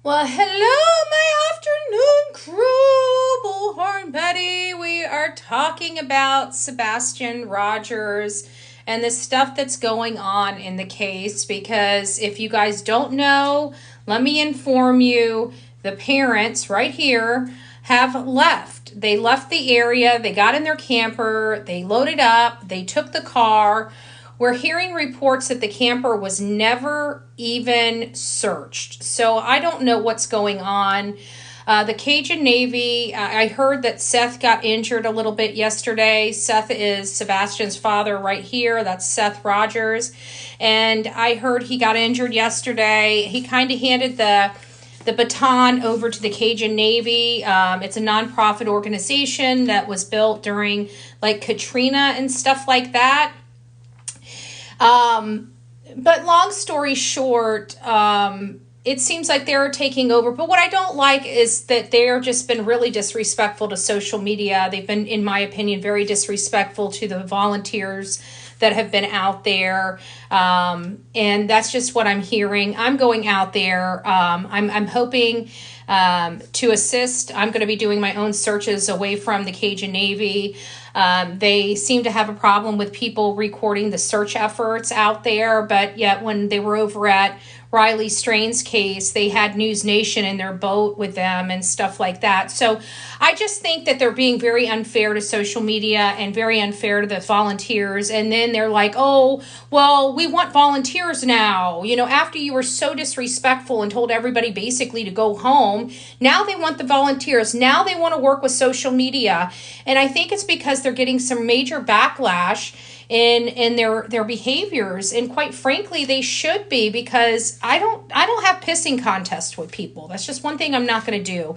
Well, hello, my afternoon crew, Bullhorn Betty. We are talking about Sebastian Rogers and the stuff that's going on in the case because if you guys don't know, let me inform you, the parents right here have left. They left the area, they got in their camper, they loaded up, they took the car. We're hearing reports that the camper was never even searched. So I don't know what's going on. The Cajun Navy, I heard that Seth got injured a little bit yesterday. Seth is Sebastian's father right here. That's Seth Rogers. And I heard he got injured yesterday. He kind of handed the baton over to the Cajun Navy. It's a nonprofit organization that was built during like Katrina and stuff like that. But long story short, it seems like they're taking over. But what I don't like is that they're just been really disrespectful to social media. They've been, in my opinion, very disrespectful to the volunteers that have been out there. And that's just what I'm hearing. I'm going out there. I'm hoping to assist. I'm going to be doing my own searches away from the Cajun Navy. They seem to have a problem with people recording the search efforts out there, but yet when they were over at Riley Strain's case, they had News Nation in their boat with them and stuff like that. So I just think that they're being very unfair to social media and very unfair to the volunteers. And then they're like, oh, well, we want volunteers now. You know, after you were so disrespectful and told everybody basically to go home, now they want the volunteers. Now they want to work with social media. And I think it's because they're getting some major backlash in their behaviors, and quite frankly they should be, because I don't have pissing contests with people. That's just one thing I'm not going to do.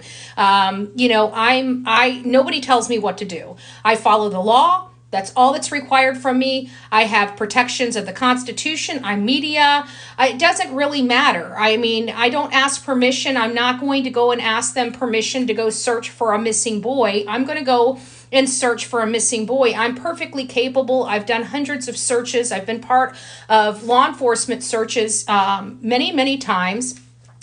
Nobody tells me what to do. I follow the law. That's all that's required from me. I have protections of the Constitution. I'm media. It doesn't really matter. I mean, I don't ask permission. I'm not going to go and ask them permission to go search for a missing boy. I'm going to go and search for a missing boy. I'm perfectly capable. I've done hundreds of searches. I've been part of law enforcement searches many, many times.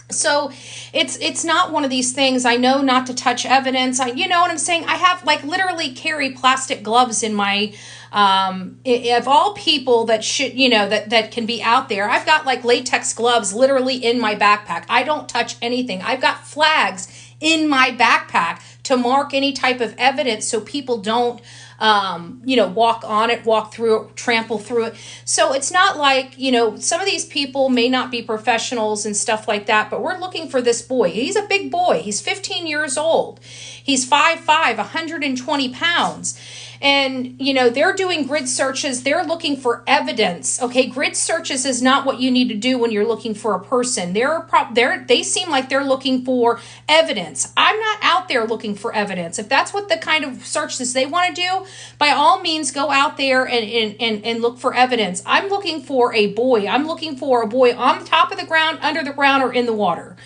So it's not one of these things. I know not to touch evidence. You know what I'm saying? I have like literally carry plastic gloves in my, of all people that should, that can be out there. I've got like latex gloves literally in my backpack. I don't touch anything. I've got flags in my backpack to mark any type of evidence so people don't walk on it, walk through it, trample through it. So it's not like, some of these people may not be professionals and stuff like that, but we're looking for this boy. He's a big boy. He's 15 years old. He's 5'5", 120 pounds. And, they're doing grid searches. They're looking for evidence. Okay, grid searches is not what you need to do when you're looking for a person. They seem like they're looking for evidence. I'm not out there looking for evidence. If that's what the kind of searches they want to do, by all means, go out there and look for evidence. I'm looking for a boy. I'm looking for a boy on the top of the ground, under the ground, or in the water.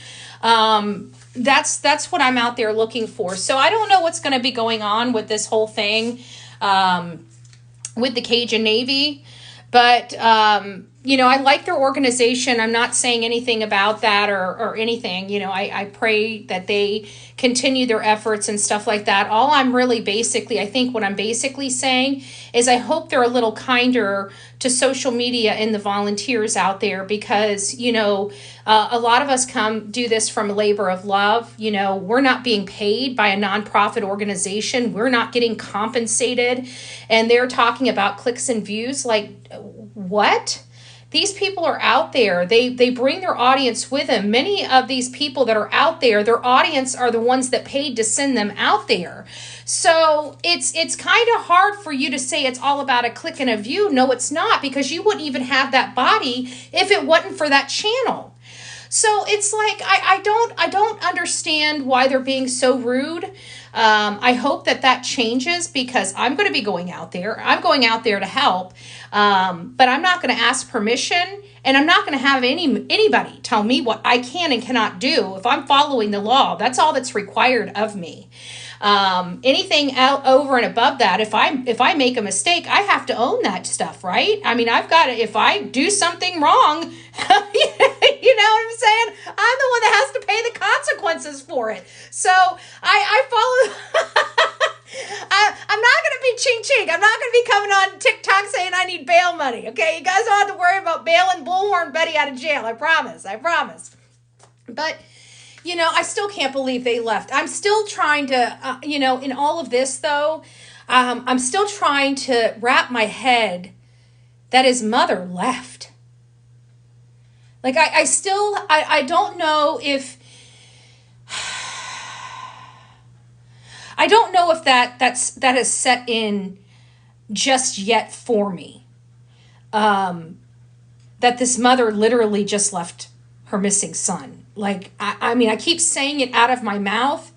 That's what I'm out there looking for. So I don't know what's going to be going on with this whole thing with the Cajun Navy, but I like their organization. I'm not saying anything about that or anything. I pray that they continue their efforts and stuff like that. All I'm really I think what I'm basically saying is I hope they're a little kinder to social media and the volunteers out there, because, a lot of us do this from a labor of love. We're not being paid by a nonprofit organization. We're not getting compensated. And they're talking about clicks and views. Like, what? These people are out there. They bring their audience with them. Many of these people that are out there, their audience are the ones that paid to send them out there. So it's kind of hard for you to say it's all about a click and a view. No, it's not, because you wouldn't even have that body if it wasn't for that channel. So it's like, I don't understand why they're being so rude. I hope that changes, because I'm going to be going out there. I'm going out there to help. But I'm not going to ask permission, and I'm not going to have anybody tell me what I can and cannot do. If I'm following the law, that's all that's required of me. Anything out over and above that, if I make a mistake, I have to own that stuff, right? I mean, I've got to, if I do something wrong, You know what I'm saying? I'm the one that has to pay the consequences for it. So I follow. I'm not going to be ching ching. I'm not going to be coming on TikTok saying I need bail money. Okay, you guys don't have to worry about bailing Bullhorn Betty out of jail. I promise. But I still can't believe they left. I'm still trying to, in all of this though, I'm still trying to wrap my head that his mother left. Like I don't know if, that has set in just yet for me. That this mother literally just left her missing son. Like, I keep saying it out of my mouth,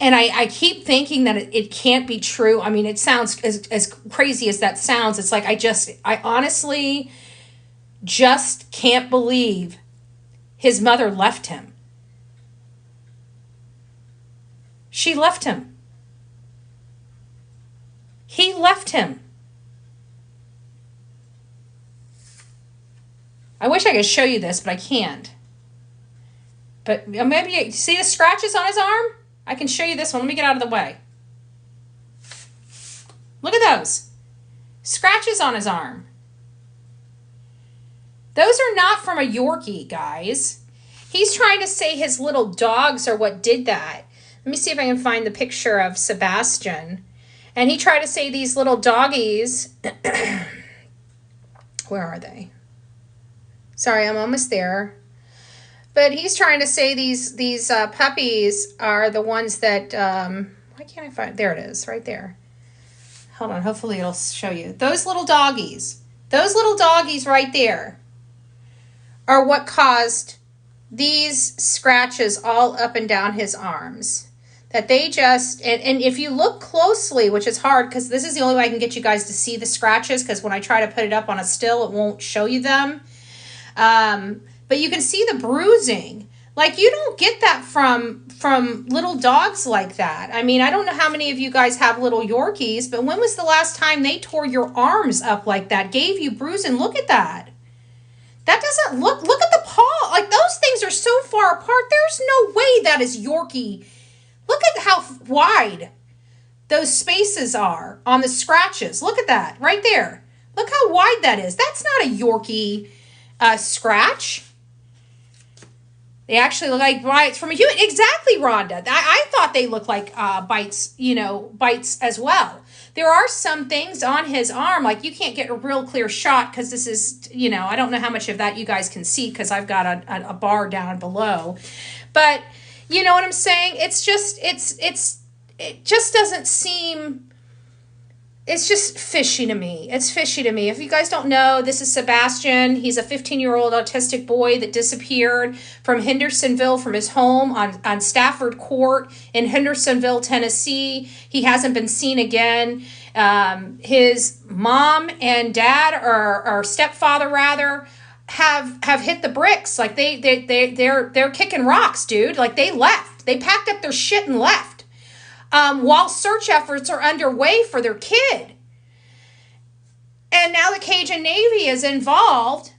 and I keep thinking that it can't be true. I mean, it sounds as crazy as that sounds. It's like, I honestly just can't believe his mother left him. She left him. He left him. I wish I could show you this, but I can't. But maybe you see the scratches on his arm? I can show you this one. Let me get out of the way. Look at those. Scratches on his arm. Those are not from a Yorkie, guys. He's trying to say his little dogs are what did that. Let me see if I can find the picture of Sebastian. And he tried to say these little doggies. Where are they? Sorry, I'm almost there. But he's trying to say these puppies are the ones that, why can't I find, there it is, right there. Hold on, hopefully it'll show you. Those little doggies right there are what caused these scratches all up and down his arms. That they just, and if you look closely, which is hard because this is the only way I can get you guys to see the scratches, because when I try to put it up on a still, it won't show you them. But you can see the bruising. Like, you don't get that from little dogs like that. I mean, I don't know how many of you guys have little Yorkies, but when was the last time they tore your arms up like that, gave you bruising? Look at that. That doesn't look at the paw. Like, those things are so far apart. There's no way that is Yorkie. Look at how wide those spaces are on the scratches. Look at that right there. Look how wide that is. That's not a Yorkie scratch. They actually look like bites from a human. Exactly, Rhonda. I thought they looked like bites, bites as well. There are some things on his arm, like you can't get a real clear shot because this is, I don't know how much of that you guys can see because I've got a bar down below. But you know what I'm saying? It's just, it just doesn't seem, it's just fishy to me. It's fishy to me. If you guys don't know, this is Sebastian. He's a 15-year-old autistic boy that disappeared from Hendersonville, from his home on Stafford Court in Hendersonville, Tennessee. He hasn't been seen again. His mom and dad, or stepfather rather, have hit the bricks. Like they're kicking rocks, dude. Like they left. They packed up their shit and left. While search efforts are underway for their kid. And now the Cajun Navy is involved.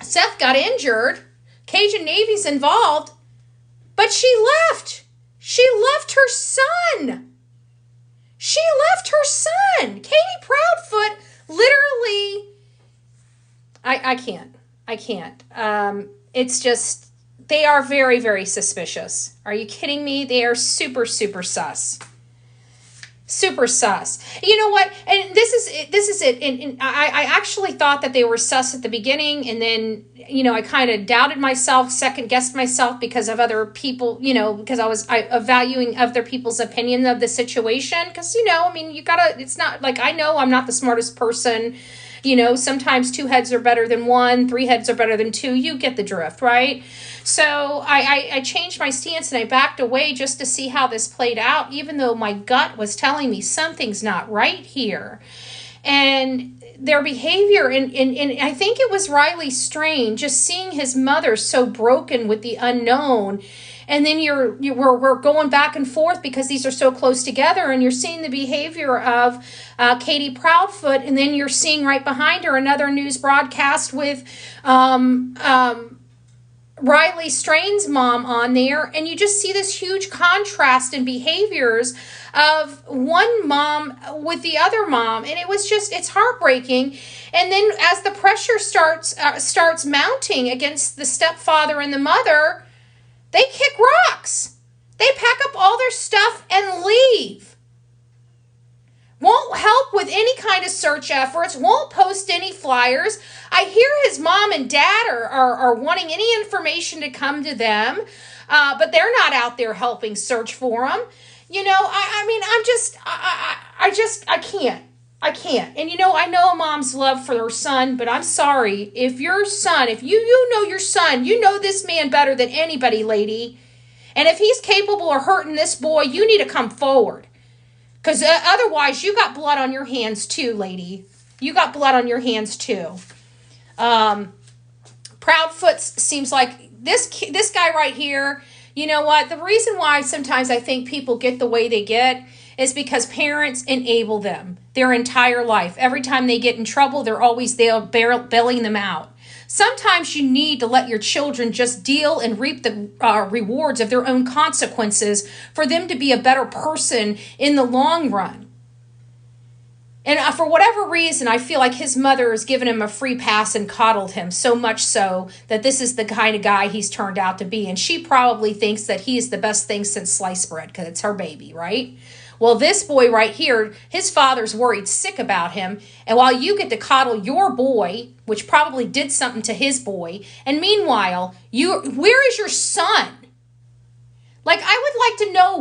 Seth got injured. Cajun Navy's involved. But she left. She left her son. She left her son. Katie Proudfoot literally... I can't. It's just... They are very, very suspicious. Are you kidding me? They are super, super sus. Super sus. You know what? And this is it. And I actually thought that they were sus at the beginning. And then, I kind of doubted myself, second guessed myself because of other people, because I was valuing other people's opinion of the situation. Because, it's not like, I know I'm not the smartest person. Sometimes 2 heads are better than 1, 3 heads are better than 2. You get the drift, right? So I changed my stance and I backed away just to see how this played out, even though my gut was telling me something's not right here. And their behavior, and I think it was Riley Strain, just seeing his mother so broken with the unknown. And then we're going back and forth because these are so close together, and you're seeing the behavior of Katie Proudfoot, and then you're seeing right behind her another news broadcast with Riley Strain's mom on there, and you just see this huge contrast in behaviors of one mom with the other mom, and it's heartbreaking. And then as the pressure starts mounting against the stepfather and the mother, they kick rocks. They pack up all their stuff and leave. Won't help with any kind of search efforts, won't post any flyers. I hear his mom and dad are wanting any information to come to them, but they're not out there helping search for him. You know, I can't. I can't. And I know a mom's love for her son, but I'm sorry. If your son, if you know your son, you know this man better than anybody, lady. And if he's capable of hurting this boy, you need to come forward. Because otherwise, you got blood on your hands too, lady. You got blood on your hands too. Proudfoot seems like this guy right here. You know what? The reason why sometimes I think people get the way they get is because parents enable them their entire life. Every time they get in trouble, they're always there bailing them out. Sometimes you need to let your children just deal and reap the rewards of their own consequences for them to be a better person in the long run. And for whatever reason, I feel like his mother has given him a free pass and coddled him so much so that this is the kind of guy he's turned out to be. And she probably thinks that he is the best thing since sliced bread because it's her baby, right? Well, this boy right here, his father's worried sick about him. And while you get to coddle your boy, which probably did something to his boy, and meanwhile, where is your son? Like, I would like to know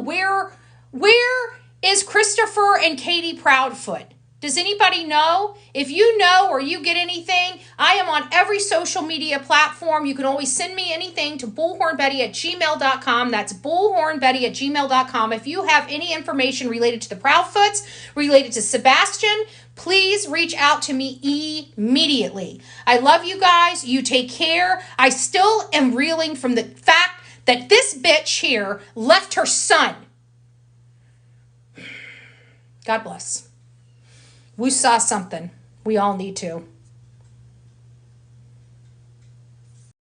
where is Christopher and Katie Proudfoot? Does anybody know? If you know or you get anything, I am on every social media platform. You can always send me anything to bullhornbetty@gmail.com. That's bullhornbetty@gmail.com. If you have any information related to the Proudfoots, related to Sebastian, please reach out to me immediately. I love you guys. You take care. I still am reeling from the fact that this bitch here left her son. God bless. We saw something. We all need to.